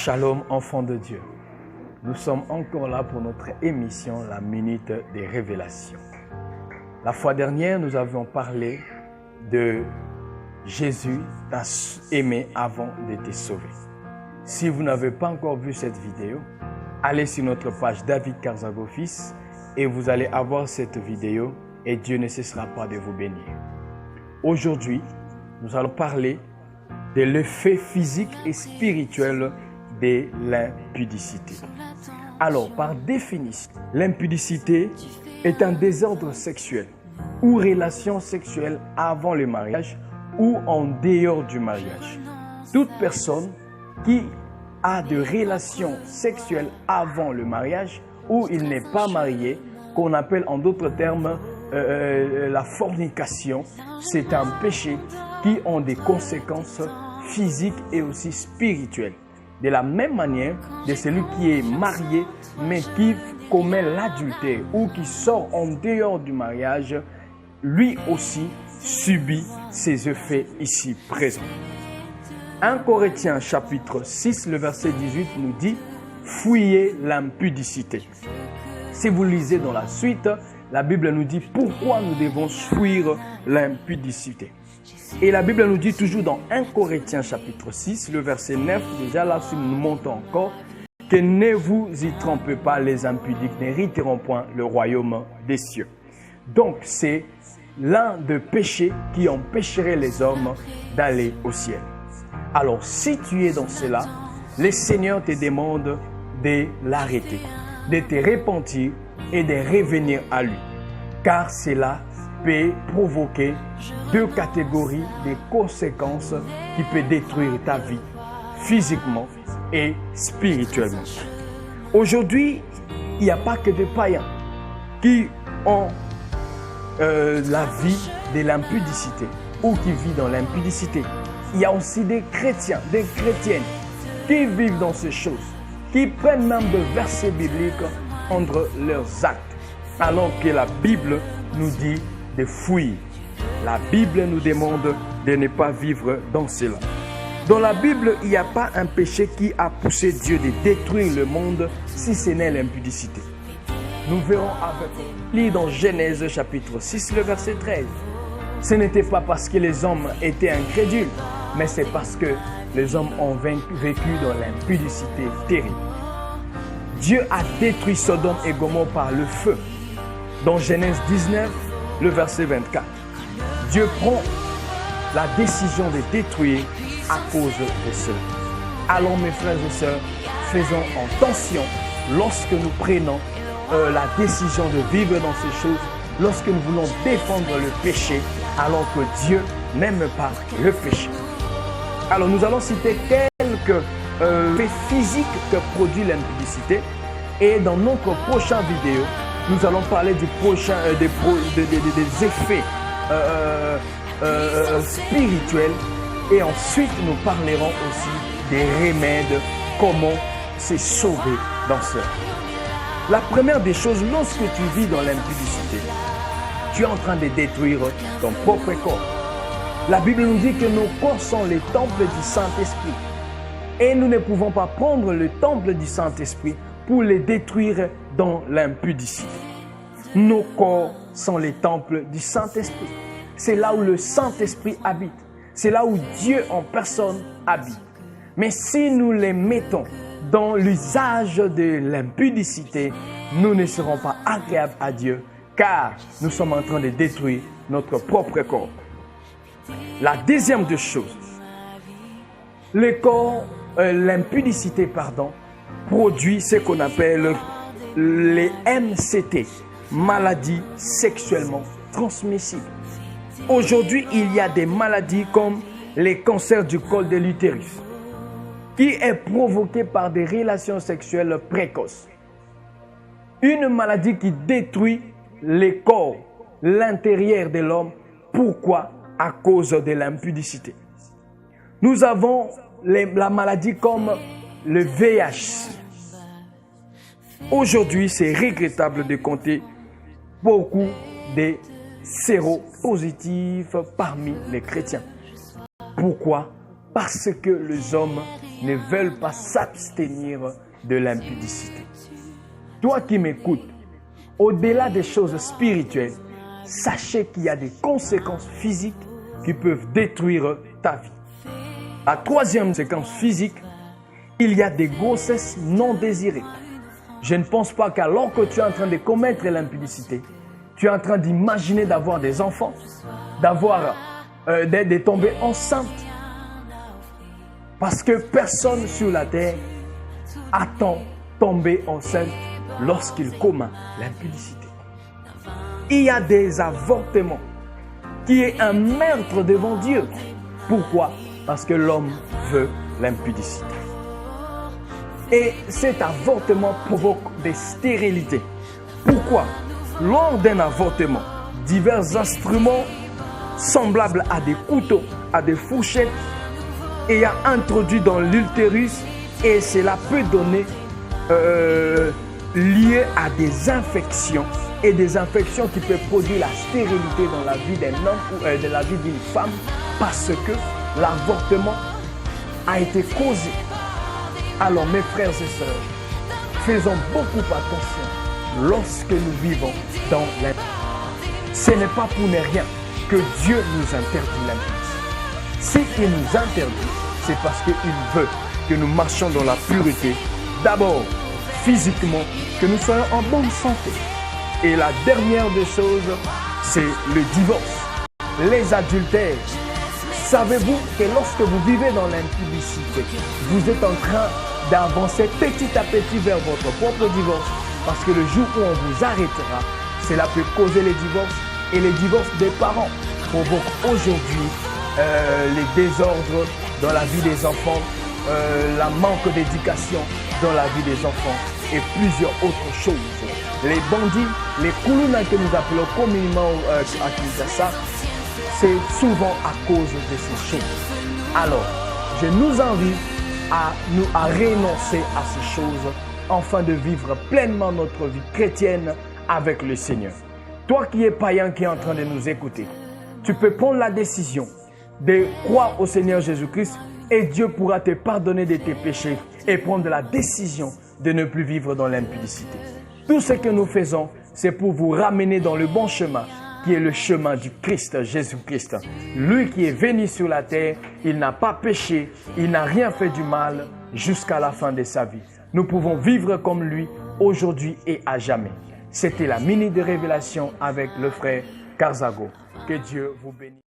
Shalom, enfants de Dieu. Nous sommes encore là pour notre émission, la Minute des Révélations. La fois dernière, nous avions parlé de Jésus t'a aimé avant de te sauver. Si vous n'avez pas encore vu cette vidéo, allez sur notre page David Karzago Fils et vous allez avoir cette vidéo et Dieu ne cessera pas de vous bénir. Aujourd'hui, nous allons parler de l'effet physique et spirituel de l'impudicité. Alors, par définition, l'impudicité est un désordre sexuel ou relation sexuelle avant le mariage ou en dehors du mariage. Toute personne qui a de relations sexuelles avant le mariage ou il n'est pas marié, qu'on appelle en d'autres termes la fornication, c'est un péché qui a des conséquences physiques et aussi spirituelles. De la même manière, de celui qui est marié mais qui commet l'adultère ou qui sort en dehors du mariage, lui aussi subit ces effets ici présents. 1 Corinthiens chapitre 6, le verset 18 nous dit « Fuyez l'impudicité ». Si vous lisez dans la suite, la Bible nous dit pourquoi nous devons fuir l'impudicité. Et la Bible nous dit toujours dans 1 Corinthiens chapitre 6, le verset 9, déjà là, si nous montons encore, que ne vous y trompez pas, les impudiques n'hériteront point le royaume des cieux. Donc, c'est l'un des péchés qui empêcherait les hommes d'aller au ciel. Alors, si tu es dans cela, le Seigneur te demande de l'arrêter, de te repentir et de revenir à lui. Car cela peut provoquer deux catégories de conséquences qui peuvent détruire ta vie physiquement et spirituellement. Aujourd'hui, il n'y a pas que des païens qui ont la vie de l'impudicité ou qui vivent dans l'impudicité. Il y a aussi des chrétiens, des chrétiennes qui vivent dans ces choses, qui prennent même des versets bibliques entre leurs actes, alors que la Bible nous dit de fuir. La Bible nous demande de ne pas vivre dans cela. Dans la Bible, il n'y a pas un péché qui a poussé Dieu de détruire le monde si ce n'est l'impudicité. Nous verrons avec lui dans Genèse chapitre 6, le verset 13. Ce n'était pas parce que les hommes étaient incrédules, mais c'est parce que les hommes ont vécu dans l'impudicité terrible. Dieu a détruit Sodome et Gomorrhe par le feu. Dans Genèse 19, le verset 24. Dieu prend la décision de détruire à cause de cela. Alors mes frères et sœurs, faisons attention lorsque nous prenons la décision de vivre dans ces choses, lorsque nous voulons défendre le péché, alors que Dieu n'aime pas le péché. Alors nous allons citer quelques faits physiques que produit l'impudicité et dans notre prochaine vidéo, nous allons parler du prochain, des effets spirituels et ensuite nous parlerons aussi des remèdes, comment se sauver dans cela. La première des choses, lorsque tu vis dans l'impudicité, tu es en train de détruire ton propre corps. La Bible nous dit que nos corps sont les temples du Saint-Esprit et nous ne pouvons pas prendre le temple du Saint-Esprit pour les détruire dans l'impudicité. Nos corps sont les temples du Saint-Esprit. C'est là où le Saint-Esprit habite. C'est là où Dieu en personne habite. Mais si nous les mettons dans l'usage de l'impudicité, nous ne serons pas agréables à Dieu car nous sommes en train de détruire notre propre corps. La deuxième des choses, l'impudicité, produit ce qu'on appelle les MCT, maladies sexuellement transmissibles. Aujourd'hui, il y a des maladies comme les cancers du col de l'utérus, qui est provoqué par des relations sexuelles précoces. Une maladie qui détruit les corps, l'intérieur de l'homme. Pourquoi? À cause de l'impudicité. Nous avons la maladie comme le VIH. Aujourd'hui, c'est regrettable de compter beaucoup de séropositifs parmi les chrétiens. Pourquoi? parce que les hommes ne veulent pas s'abstenir de l'impudicité. Toi qui m'écoutes, au-delà des choses spirituelles, sachez qu'il y a des conséquences physiques qui peuvent détruire ta vie. La troisième séquence physique, il y a des grossesses non désirées. Je ne pense pas qu'alors que tu es en train de commettre l'impudicité, tu es en train d'imaginer d'avoir des enfants, de tomber enceinte. Parce que personne sur la terre attend tomber enceinte lorsqu'il commet l'impudicité. Il y a des avortements qui est un meurtre devant Dieu. Pourquoi? Parce que l'homme veut l'impudicité. Et cet avortement provoque des stérilités. Pourquoi? Lors d'un avortement, divers instruments semblables à des couteaux, à des fourchettes, est introduit dans l'utérus et cela peut donner lié à des infections et des infections qui peuvent produire la stérilité dans la vie d'un homme ou dans la vie d'une femme parce que l'avortement a été causé. Alors mes frères et sœurs, faisons beaucoup attention lorsque nous vivons dans l'impudicité. Ce n'est pas pour ne rien que Dieu nous interdit l'impudicité. S'il nous interdit, c'est parce qu'il veut que nous marchions dans la pureté. D'abord, physiquement, que nous soyons en bonne santé. Et la dernière des choses, c'est le divorce. Les adultères. Savez-vous que lorsque vous vivez dans l'impudicité, vous êtes en train d'avancer petit à petit vers votre propre divorce? Parce que le jour où on vous arrêtera, cela peut causer les divorces. Et les divorces des parents provoquent aujourd'hui les désordres dans la vie des enfants, la manque d'éducation dans la vie des enfants et plusieurs autres choses. Les bandits, les koulouna que nous appelons communément à Kinshasa, c'est souvent à cause de ces choses. Alors, je nous invite à renoncer à ces choses afin de vivre pleinement notre vie chrétienne avec le Seigneur. Toi qui es païen qui est en train de nous écouter, tu peux prendre la décision de croire au Seigneur Jésus-Christ et Dieu pourra te pardonner de tes péchés et prendre la décision de ne plus vivre dans l'impudicité. Tout ce que nous faisons, c'est pour vous ramener dans le bon chemin qui est le chemin du Christ, Jésus-Christ. Lui qui est venu sur la terre, il n'a pas péché, il n'a rien fait du mal jusqu'à la fin de sa vie. Nous pouvons vivre comme lui aujourd'hui et à jamais. C'était la minute de révélation avec le frère Karzago. Que Dieu vous bénisse.